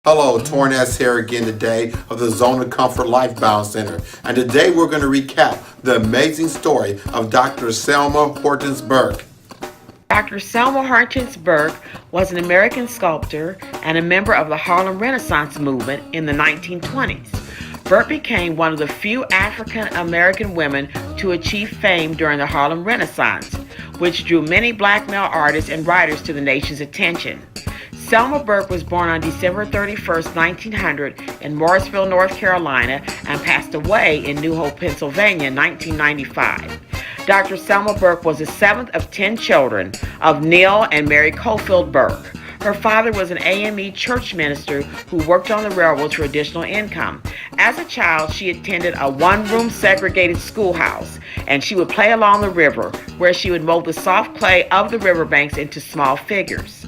Hello, Tornes here again today of the Zone of Comfort Life Balance Center. And today we're going to recap the amazing story of Dr. Selma Burke. Dr. Selma Burke was an American sculptor and a member of the Harlem Renaissance movement in the 1920s. Burke became one of the few African American women to achieve fame during the Harlem Renaissance, which drew many black male artists and writers to the nation's attention. Selma Burke was born on December 31, 1900 in Morrisville, North Carolina, and passed away in New Hope, Pennsylvania in 1995. Dr. Selma Burke was the seventh of 10 children of Neil and Mary Cofield Burke. Her father was an AME church minister who worked on the railroads for additional income. As a child, she attended a one-room segregated schoolhouse, and she would play along the river, where she would mold the soft clay of the riverbanks into small figures.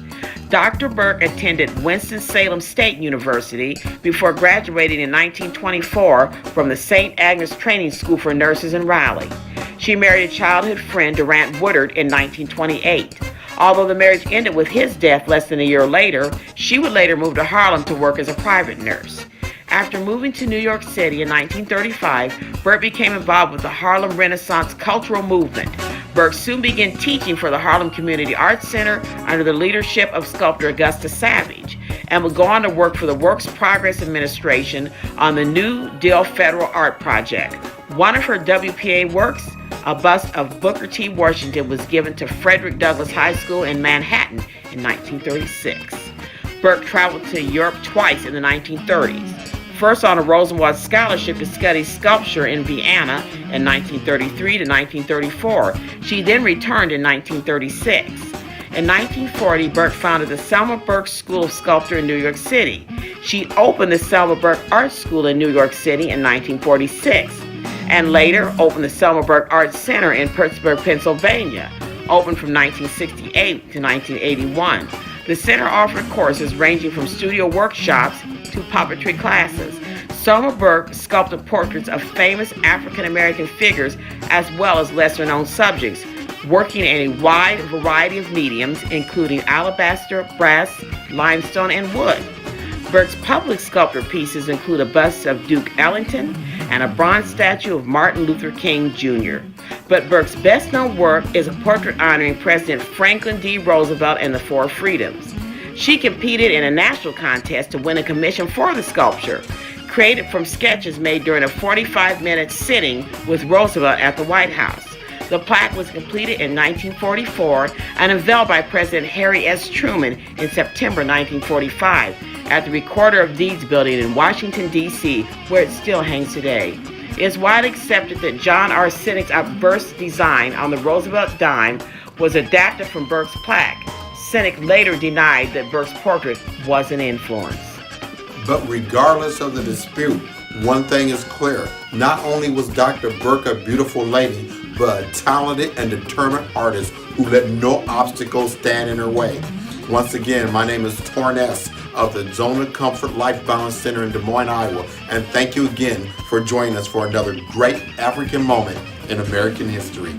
Dr. Burke attended Winston-Salem State University before graduating in 1924 from the St. Agnes Training School for Nurses in Raleigh. She married a childhood friend, Durant Woodard, in 1928. Although the marriage ended with his death less than a year later, she would later move to Harlem to work as a private nurse. After moving to New York City in 1935, Burke became involved with the Harlem Renaissance cultural movement. Burke soon began teaching for the Harlem Community Arts Center under the leadership of sculptor Augusta Savage, and would go on to work for the Works Progress Administration on the New Deal Federal Art Project. One of her WPA works, a bust of Booker T. Washington, was given to Frederick Douglass High School in Manhattan in 1936. Burke traveled to Europe twice in the 1930s. First on a Rosenwald Scholarship to study sculpture in Vienna in 1933 to 1934. She then returned in 1936. In 1940, Burke founded the Selma Burke School of Sculpture in New York City. She opened the Selma Burke Art School in New York City in 1946, and later opened the Selma Burke Art Center in Pittsburgh, Pennsylvania, opened from 1968 to 1981. The center offered courses ranging from studio workshops to puppetry classes. Selma Burke sculpted portraits of famous African American figures as well as lesser-known subjects, working in a wide variety of mediums, including alabaster, brass, limestone, and wood. Burke's public sculpture pieces include a bust of Duke Ellington and a bronze statue of Martin Luther King Jr. But Burke's best-known work is a portrait honoring President Franklin D. Roosevelt and the Four Freedoms. She competed in a national contest to win a commission for the sculpture, created from sketches made during a 45-minute sitting with Roosevelt at the White House. The plaque was completed in 1944 and unveiled by President Harry S. Truman in September 1945 at the Recorder of Deeds building in Washington, D.C., where it still hangs today. It is widely accepted that John R. Sinek's obverse design on the Roosevelt dime was adapted from Burke's plaque. Sinek later denied that Burke's portrait was an influence. But regardless of the dispute, one thing is clear. Not only was Dr. Burke a beautiful lady, but a talented and determined artist who let no obstacles stand in her way. Once again, my name is Tornes of the Zone of Comfort Life Balance Center in Des Moines, Iowa, and thank you again for joining us for another great African moment in American history.